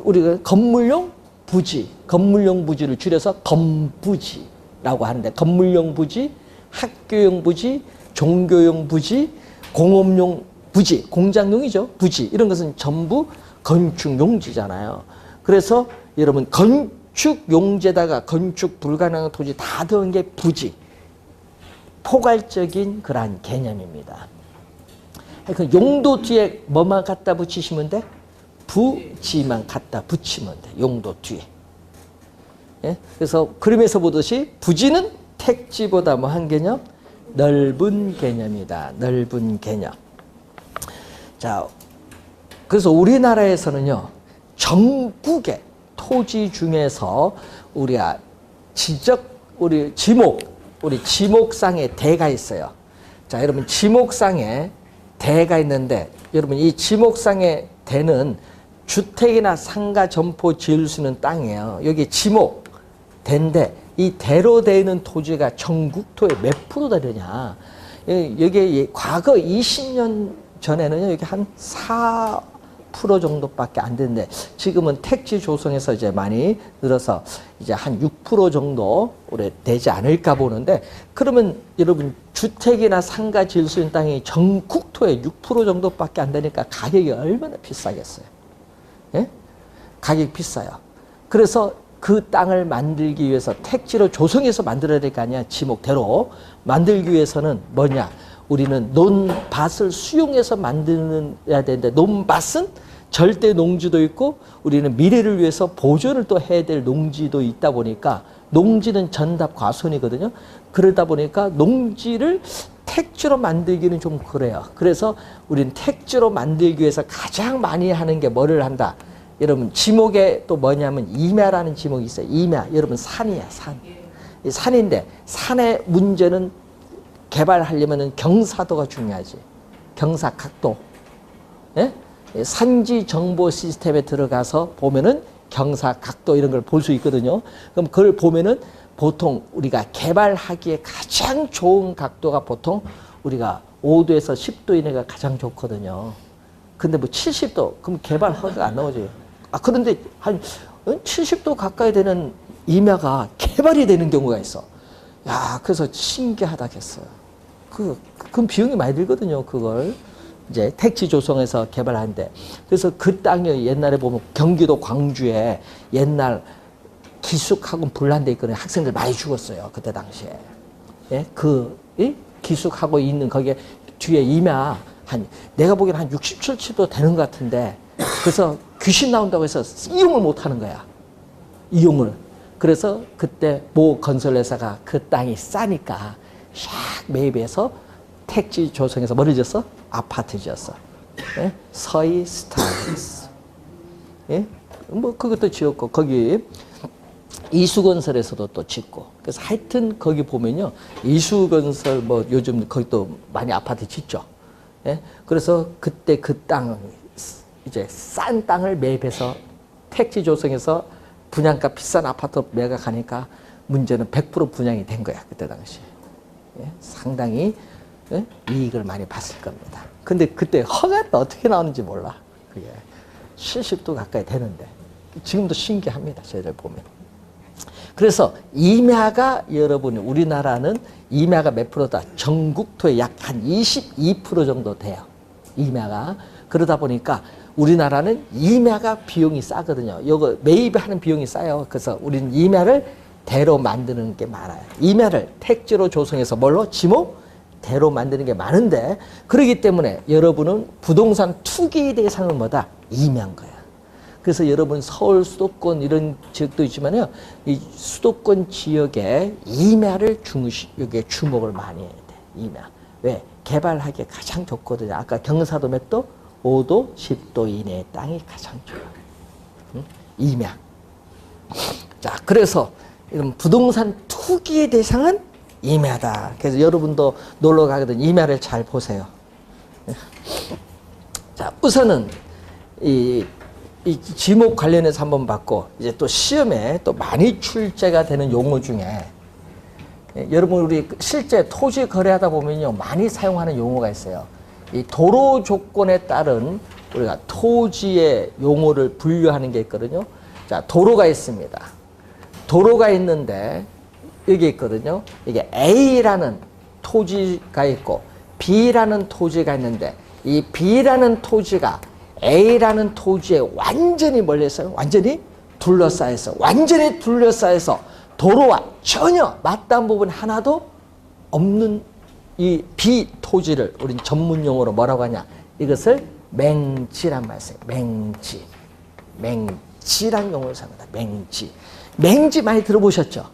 우리가 건물용 부지, 건물용 부지를 줄여서 건부지라고 하는데, 건물용 부지, 학교용 부지, 종교용 부지, 공업용 부지, 공장용이죠. 부지. 이런 것은 전부 건축용지잖아요. 그래서 여러분 건축용지에다가 건축 불가능한 토지 다 더한 게 부지. 포괄적인 그러한 개념입니다. 그 용도 뒤에 뭐만 갖다 붙이시면 돼? 부지만 갖다 붙이면 돼. 용도 뒤에. 예? 그래서 그림에서 보듯이 부지는 택지보다 뭐 한 개념? 넓은 개념이다. 넓은 개념. 자, 그래서 우리나라에서는요, 전국의 토지 중에서 우리가 우리 지목상에 대가 있어요. 자, 여러분 지목상에 대가 있는데, 여러분 이 지목상의 대는 주택이나 상가 점포 지을 수 있는 땅이에요. 여기 지목 대인데, 이 대로 되어 있는 토지가 전국토의 몇 프로나 되냐. 여기 과거 20년 전에는 여기 한 4% 정도밖에 안 됐는데, 지금은 택지 조성에서 이제 많이 늘어서 이제 한 6% 정도 올해 되지 않을까 보는데, 그러면 여러분 주택이나 상가 지을 수 있는 땅이 전국토의 6% 정도밖에 안 되니까 가격이 얼마나 비싸겠어요. 예? 가격이 비싸요. 그래서 그 땅을 만들기 위해서 택지로 조성해서 만들어야 될 거 아니야. 지목대로 만들기 위해서는 뭐냐, 우리는 논밭을 수용해서 만들어야 되는데, 논밭은 절대 농지도 있고 우리는 미래를 위해서 보존을 또 해야 될 농지도 있다 보니까, 농지는 전답 과손이거든요. 그러다 보니까 농지를 택지로 만들기는 좀 그래요. 그래서 우리는 택지로 만들기 위해서 가장 많이 하는 게 뭐를 한다? 여러분 지목에 또 뭐냐면 임야라는 지목이 있어요. 임야. 여러분 산이야, 산. 이 산인데, 산의 문제는 개발하려면 경사도가 중요하지. 경사각도. 예? 산지 정보 시스템에 들어가서 보면은 경사각도 이런 걸 볼 수 있거든요. 그럼 그걸 보면은 보통 우리가 개발하기에 가장 좋은 각도가 보통 우리가 5도에서 10도 이내가 가장 좋거든요. 근데 뭐 70도, 그럼 개발 허가가 안 나오지. 그런데 한 70도 가까이 되는 임야가 개발이 되는 경우가 있어. 야, 그래서 신기하다겠어요. 그럼 비용이 많이 들거든요, 그걸. 이제 택지 조성해서 개발하는데. 그래서 그 땅이 옛날에 보면 경기도 광주에 옛날 기숙학원 분란돼 있거든요. 학생들 많이 죽었어요, 그때 당시에. 예? 기숙하고 있는 거기에 뒤에 임야 내가 보기엔 한 60, 70도 되는 것 같은데 그래서 귀신 나온다고 해서 이용을 못 하는 거야. 이용을. 그래서 그때 모 건설회사가 그 땅이 싸니까 샥 매입해서 택지 조성해서 뭐를 지었어? 아파트 지었어. 예? 서희 스타일리스. 예? 뭐 그것도 지었고 거기 이수건설에서도 또 짓고. 그래서 하여튼 거기 보면요. 이수건설 뭐 요즘 거기 또 많이 아파트 짓죠. 예? 그래서 그때 그 땅 이제 싼 땅을 매입해서 택지 조성해서 분양가 비싼 아파트 매각하니까 문제는 100% 분양이 된 거야. 그때 당시. 예? 상당히 예? 이익을 많이 봤을 겁니다. 근데 그때 허가는 어떻게 나오는지 몰라. 그게 70도 가까이 되는데 지금도 신기합니다. 저희들 보면. 그래서 임야가 여러분 우리나라는 임야가 몇 프로다? 전국토의 약 한 22% 정도 돼요. 임야가. 그러다 보니까 우리나라는 임야가 비용이 싸거든요. 요거 매입하는 비용이 싸요. 그래서 우리는 임야를 대로 만드는 게 많아요. 임야를 택지로 조성해서 뭘로? 지목? 대로 만드는 게 많은데 그렇기 때문에 여러분은 부동산 투기 대상은 뭐다? 임야인 거야. 그래서 여러분 서울 수도권 이런 지역도 있지만요. 이 수도권 지역에 임야를 여기에 주목을 많이 해야 돼. 임야. 왜? 개발하기에 가장 좋거든요. 아까 경사도 몇 도? 5도, 10도 이내의 땅이 가장 좋아요. 응? 임야. 자, 그래서 이런 부동산 투기의 대상은 임야다. 그래서 여러분도 놀러 가거든 임야를 잘 보세요. 자, 우선은 이 지목 관련해서 한번 봤고 이제 또 시험에 또 많이 출제가 되는 용어 중에 여러분 우리 실제 토지 거래하다 보면요 많이 사용하는 용어가 있어요. 이 도로 조건에 따른 우리가 토지의 용어를 분류하는 게 있거든요. 자, 도로가 있습니다. 도로가 있는데 여기 있거든요. 이게 A라는 토지가 있고 B라는 토지가 있는데 이 B라는 토지가 A라는 토지에 완전히 멀리서 완전히 둘러싸여서 완전히 둘러싸여서 도로와 전혀 맞닿은 부분 하나도 없는 이 B 토지를 우린 전문 용어로 뭐라고 하냐? 이것을 맹지란 말이에요. 맹지. 맹지란 용어를 사용합니다. 맹지. 맹지 많이 들어보셨죠?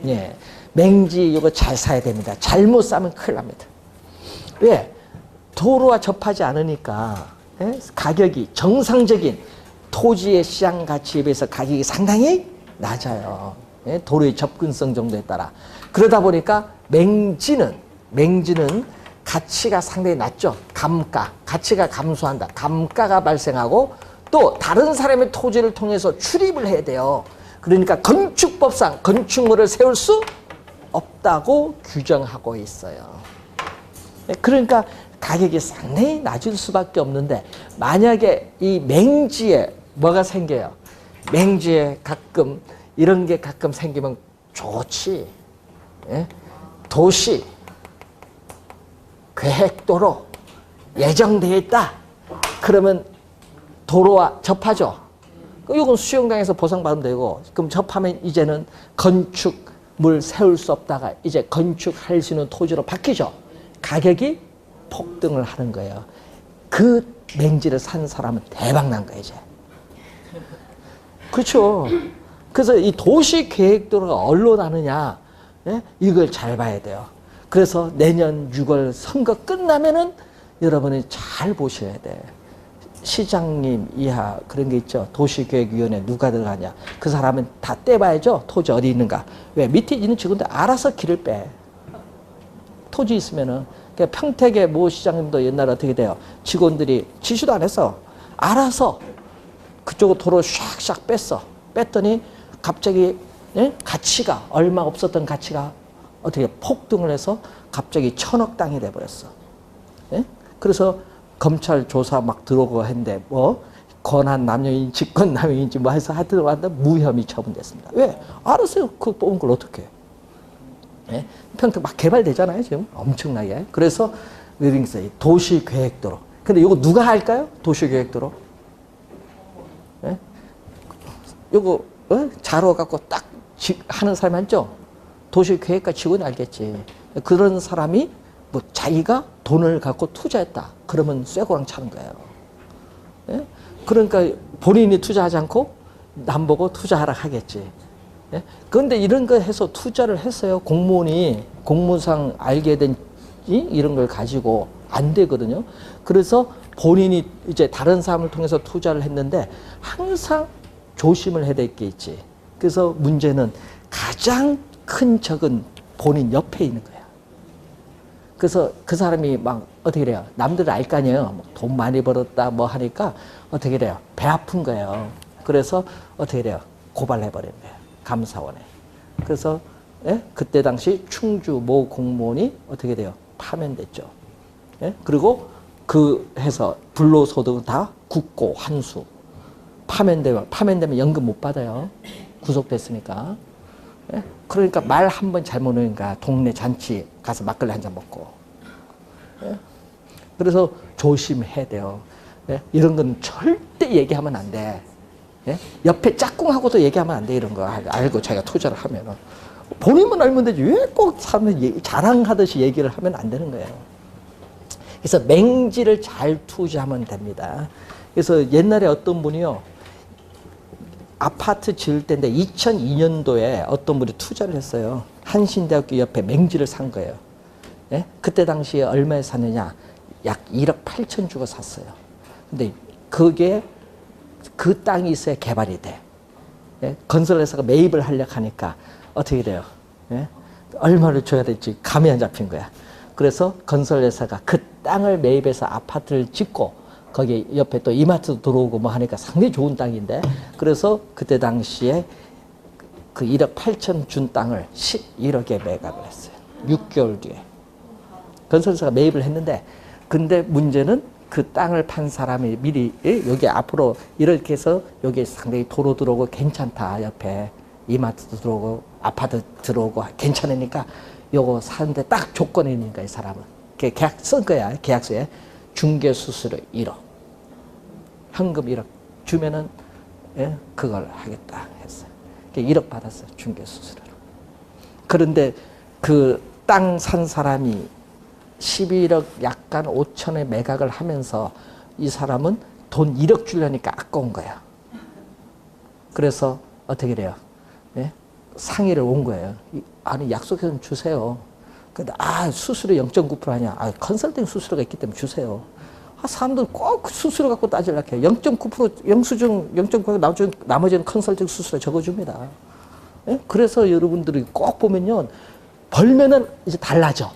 예. 맹지 이거 잘 사야 됩니다. 잘못 사면 큰일 납니다. 왜? 도로와 접하지 않으니까 예? 가격이 정상적인 토지의 시장 가치에 비해서 가격이 상당히 낮아요. 예? 도로의 접근성 정도에 따라. 그러다 보니까 맹지는 가치가 상당히 낮죠. 감가, 가치가 감소한다. 감가가 발생하고 또 다른 사람의 토지를 통해서 출입을 해야 돼요. 그러니까 건축법상 건축물을 세울 수 없다고 규정하고 있어요. 그러니까 가격이 상당히 낮을 수밖에 없는데 만약에 이 맹지에 뭐가 생겨요? 맹지에 가끔 이런 게 가끔 생기면 좋지. 예? 도시 계획도로 예정되어 있다. 그러면 도로와 접하죠. 이건 수영장에서 보상받으면 되고 그럼 접하면 이제는 건축물 세울 수 없다가 이제 건축할 수 있는 토지로 바뀌죠. 가격이 폭등을 하는 거예요. 그 맹지를 산 사람은 대박 난 거예요, 이제. 그렇죠. 그래서 이 도시계획도로가 어디로 나느냐, 예? 이걸 잘 봐야 돼요. 그래서 내년 6월 선거 끝나면은 여러분이 잘 보셔야 돼. 시장님 이하 그런 게 있죠. 도시계획위원회 누가 들어가냐. 그 사람은 다 떼봐야죠. 토지 어디 있는가. 왜? 밑에 있는 직원들 알아서 길을 빼. 토지 있으면은. 그러니까 평택의 모 시장님도 옛날에 어떻게 돼요? 직원들이 지시도 안 했어. 알아서 그쪽으로 도로 샥샥 뺐어. 뺐더니 갑자기 예? 가치가 얼마 없었던 가치가 어떻게 폭등을 해서 갑자기 1000억 땅이 돼버렸어. 예? 그래서 검찰 조사 막 들어오고 했는데 뭐 권한 남용인 직권 남용인지 뭐 해서 하여튼 무혐의 처분됐습니다. 왜? 알았어요. 그 뽑은 걸 어떻게 해? 예? 평택 막 개발되잖아요, 지금. 엄청나게. 그래서 도시계획도로. 근데 이거 누가 할까요? 도시계획도로. 예? 이거 자로 갖고 딱 하는 사람이 있죠? 도시계획과 직원이 알겠지. 그런 사람이 뭐 자기가 돈을 갖고 투자했다. 그러면 쇠고랑 차는 거예요. 예? 그러니까 본인이 투자하지 않고 남 보고 투자하라 하겠지. 예? 그런데 이런 거 해서 투자를 했어요. 공무원이 공무상 알게 된 이런 걸 가지고 안 되거든요. 그래서 본인이 이제 다른 사람을 통해서 투자를 했는데 항상 조심을 해야 될 게 있지. 그래서 문제는 가장 큰 적은 본인 옆에 있는 거야. 그래서 그 사람이 막 어떻게 그래요? 남들 알 거 아니에요. 돈 많이 벌었다 뭐 하니까 어떻게 그래요? 배 아픈 거예요. 그래서 어떻게 그래요? 고발해버린 거예요. 감사원에. 그래서 예? 그때 당시 충주 모 공무원이 어떻게 돼요? 파면됐죠. 예? 그리고 그 해서 불로소득은 다 국고 환수. 파면되면 연금 못 받아요. 구속됐으니까. 예? 그러니까 말 한 번 잘못 넣으니까 동네 잔치 가서 막걸리 한 잔 먹고. 예? 그래서 조심해야 돼요. 예? 이런 건 절대 얘기하면 안 돼. 예? 옆에 짝꿍하고도 얘기하면 안 돼. 이런 거 알고 자기가 투자를 하면은. 본인만 알면 되지. 왜 꼭 사람들 자랑하듯이 얘기를 하면 안 되는 거예요. 그래서 맹지를 잘 투자하면 됩니다. 그래서 옛날에 어떤 분이요. 아파트 지을 때인데 2002년도에 어떤 분이 투자를 했어요. 한신대학교 옆에 맹지를 산 거예요. 예? 그때 당시에 얼마에 샀느냐. 약 1억 8천 주고 샀어요. 근데 그게 그 땅이 있어야 개발이 돼. 예? 건설회사가 매입을 하려고 하니까 어떻게 돼요? 예? 얼마를 줘야 될지 감이 안 잡힌 거야. 그래서 건설회사가 그 땅을 매입해서 아파트를 짓고 거기 옆에 또 이마트도 들어오고 뭐 하니까 상당히 좋은 땅인데 그래서 그때 당시에 그 1억 8천 준 땅을 11억에 매각을 했어요. 6개월 뒤에. 건설회사가 매입을 했는데 근데 문제는 그 땅을 판 사람이 미리 여기 앞으로 이렇게 해서 여기 상당히 도로 들어오고 괜찮다. 옆에 이마트도 들어오고 아파트 들어오고 괜찮으니까 요거 사는데 딱 조건이 있으니까 이 사람은 계약 쓴 거야. 계약서에 중개수수료 1억 현금 1억 주면은 예, 그걸 하겠다 했어요. 1억 받았어요. 중개수수료로. 그런데 그 땅 산 사람이 11억 약간 5천에 매각을 하면서 이 사람은 돈 1억 주려니까 아까운 거야. 그래서 어떻게 돼요? 예? 상의를 온 거예요. 아니 약속해서 주세요. 근데 수수료 0.9% 아니야. 컨설팅 수수료가 있기 때문에 주세요. 사람들 꼭 수수료 갖고 따지려고 해요. 0.9% 영수증 0.9% 나머지는 컨설팅 수수료 적어줍니다. 예? 그래서 여러분들이 꼭 보면요. 벌면은 이제 달라져.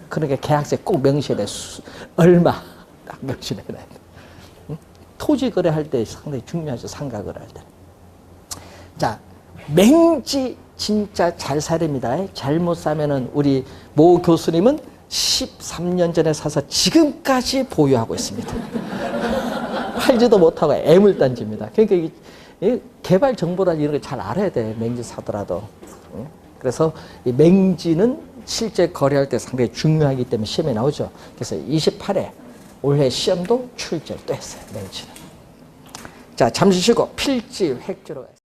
그러니까 계약서에 꼭 명시해야 돼. 얼마 딱 명시해야 돼. 응? 토지 거래할 때 상당히 중요하죠. 상가 거래할 때. 자, 맹지 진짜 잘 사야 됩니다. 잘못 사면은 우리 모 교수님은 13년 전에 사서 지금까지 보유하고 있습니다. 팔지도 못하고 애물단지입니다. 그러니까 이 개발 정보란 이런 거 잘 알아야 돼. 맹지 사더라도. 그래서 이 맹지는 실제 거래할 때 상당히 중요하기 때문에 시험에 나오죠. 그래서 28회 올해 시험도 출제를 또 했어요. 맹지는. 자, 잠시 쉬고 필지 획지로.